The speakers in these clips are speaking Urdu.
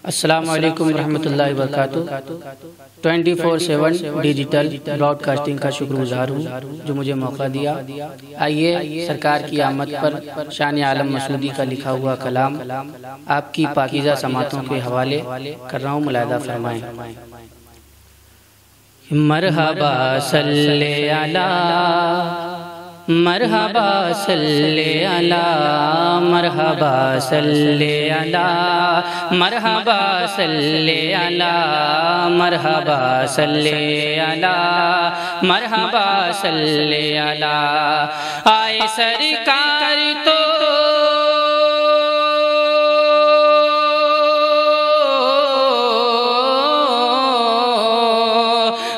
السلام علیکم ورحمۃ اللہ وبرکاتہ 24/7 ڈیجیٹل براڈ کاسٹنگ کا شکر گزار ہوں جو مجھے موقع دیا۔ آئیے سرکار کی آمد پر شان عالم مسعودی کا لکھا ہوا کلام آپ کی پاکیزہ سماعتوں کے حوالے کر رہا ہوں، ملاحظہ فرمائیں۔ مرحبا صلی علی مرحبا صلی علی مرحبا صلی علی مرحبا صلی علی مرحبا صلی علی مرحبا صلی علی آئے سرکار تو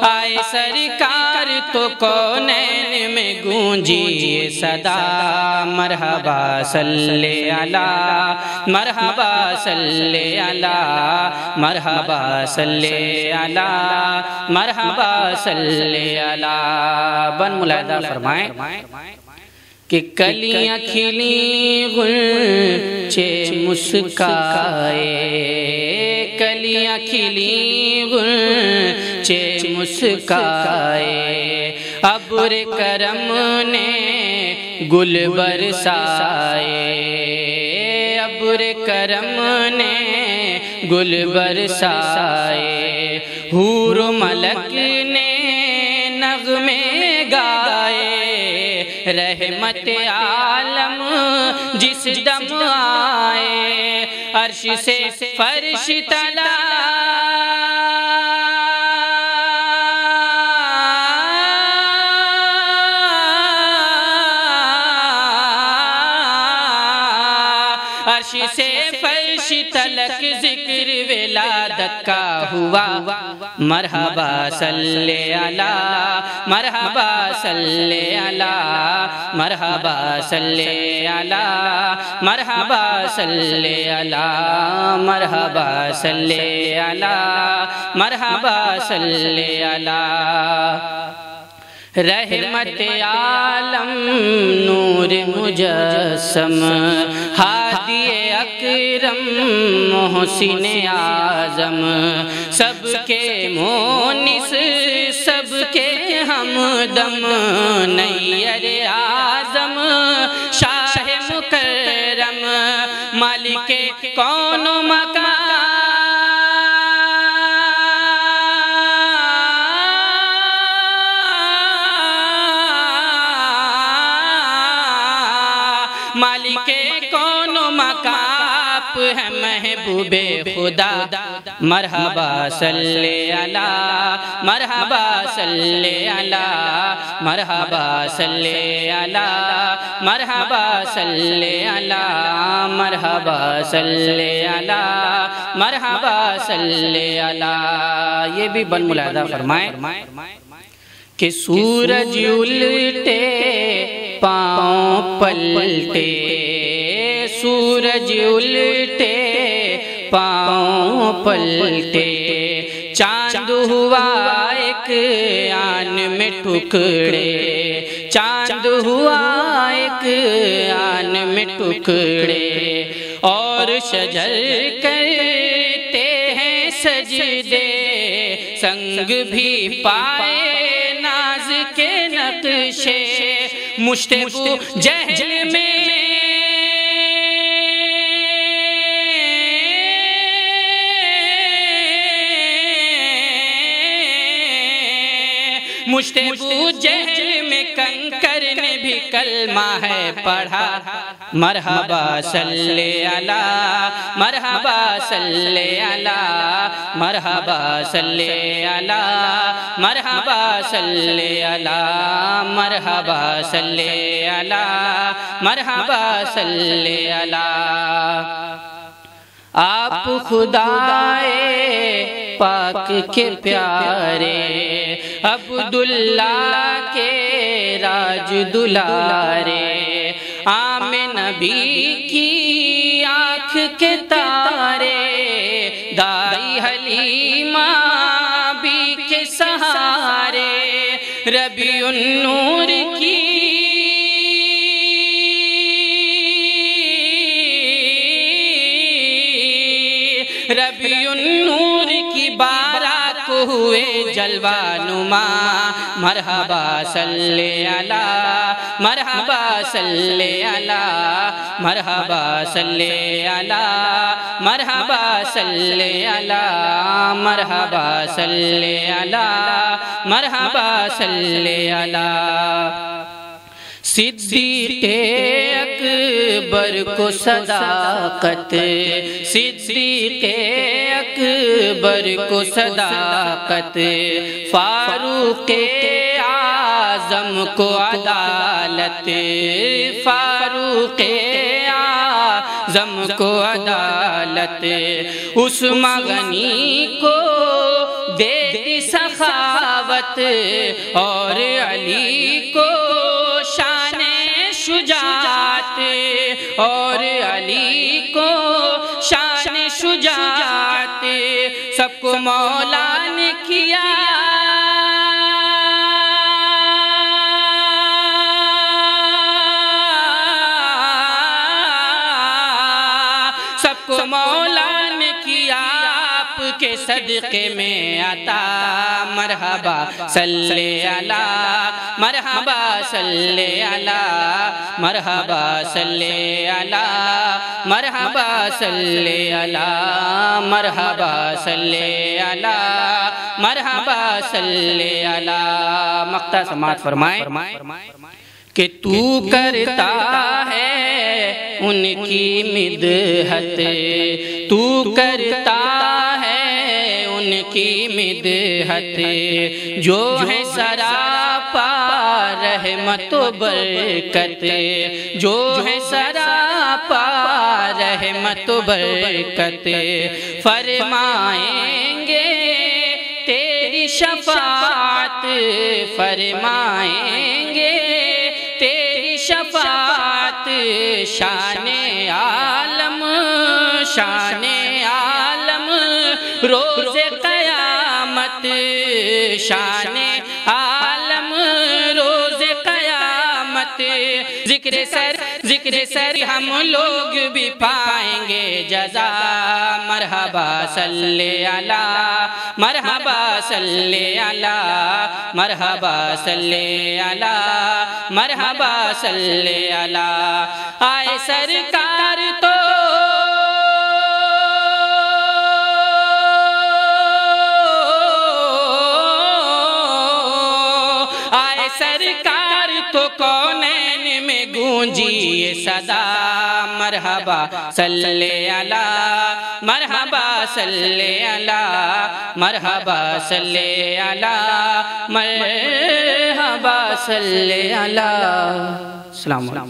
آئے سرکار تو کونین میں گونجی صدا مرحبا صلی علی مرحبا صلی علی مرحبا صلی علی مرحبا صلی علی بن ملاحظہ فرمائیں کہ کلیاں کھلی غنچے مسکائے، کلیاں کھلی غنچے مسکائے، ابر کرم نے گل برسائے، ابر کرم نے گل برسائے، حور و ملک نے نغمے گائے، رحمت عالم جس دم آئے، عرش سے فرش تلا عرش سے فرش تلک ذکر ولادت کا ہوا، مرحبا صلی علی مرحبا صلی علی مرحبا صلی علی مرحبا صلی علی مرحبا صلی علی مرحبا صلی علی رحمت عالم نور مجسم ہادی اکرم محسن اعظم، سب کے مونس سب کے ہمدم، نیر اعظم شاہ مکرم، مالک کون و مکان مالک کون و مکاپ ہے محبوب خدا، مرحبا صلی علی مرحبا صلی علی مرحبا صلی علی مرحبا صلی علی مرحبا صلی علی مرحبا صلی علی۔ یہ بھی بن ملاحظہ فرمائیں کہ سورج الٹے پاؤں پلٹے، سورج الٹے پاؤں پلٹے، چاند ہوا ایک آن میں ٹکڑے، چاند ہوا ایک آن میں ٹکڑے، اور شجر کرتے ہیں سجدے، سنگ بھی پائے ناز کے نقشے، مشتبہ جہل میں مشتبہ جہل میں کنکر نے بھی کلمہ ہے پڑھا، مرحبا صلی علی مرحبا صلی علی مرحبا صلی علی مرحبا صلی علی مرحبا صلی علی مرحبا صلی علی۔ آپ خدائے پاک کے پیارے، عبداللہ کے راج دلارے، عام نبی کی آنکھ کے تارے، دائی حلیمہ بھی کے سہارے، ربیع النور کی ربیع النور کی بارات کو ہوئے جلوہ نما مرحبا صلی علی مرحبا صلی علی مرحبا صلی علی مرحبا صلی علی مرحبا صلی علی مرحبا صلی علی صدیق اکبر کو صداقت صدیق اکبر کو صداقت فاروق اعظم کو عدالت فاروق اعظم کو عدالت عثمان غنی کو دیتی سخاوت اور علی کو شان شجاعت اور علی کو شان شجاعت سب کو مولا نے کیا سب کو مولا نے کیا آپ کے صدقے میں عطا مرحبا صلی علی مرحبا صلی علی مرحبا صلی علی مرحبا صلی علی مرحبا صلی علی مرحبا صلی علی مقطع سماعت فرمائیں کہ تو کرتا ہے ان کی مدحت تو کرتا ہے ان کی مدحت جو ہے سراپا رحمت و برکت جو ہے سراپا رحمت و برکت فرمائیں گے تیری شفاعت فرمائیں گے تیری شفاعت شان عالم شان عالم روز قیامت شان عالم روز قیامت ذکر سر ہم لوگ بھی پائیں گے جزا مرحبا صلی علی مرحبا صلی علی مرحبا صلی علی مرحبا صلی علی آئے سرکار تو آئے سرکار تو کونین میں گونجی یہ صدا مرحبا صلی علی مرحبا صلی علی مرحبا صلی علی مرحبا صلی علی السلام علیکم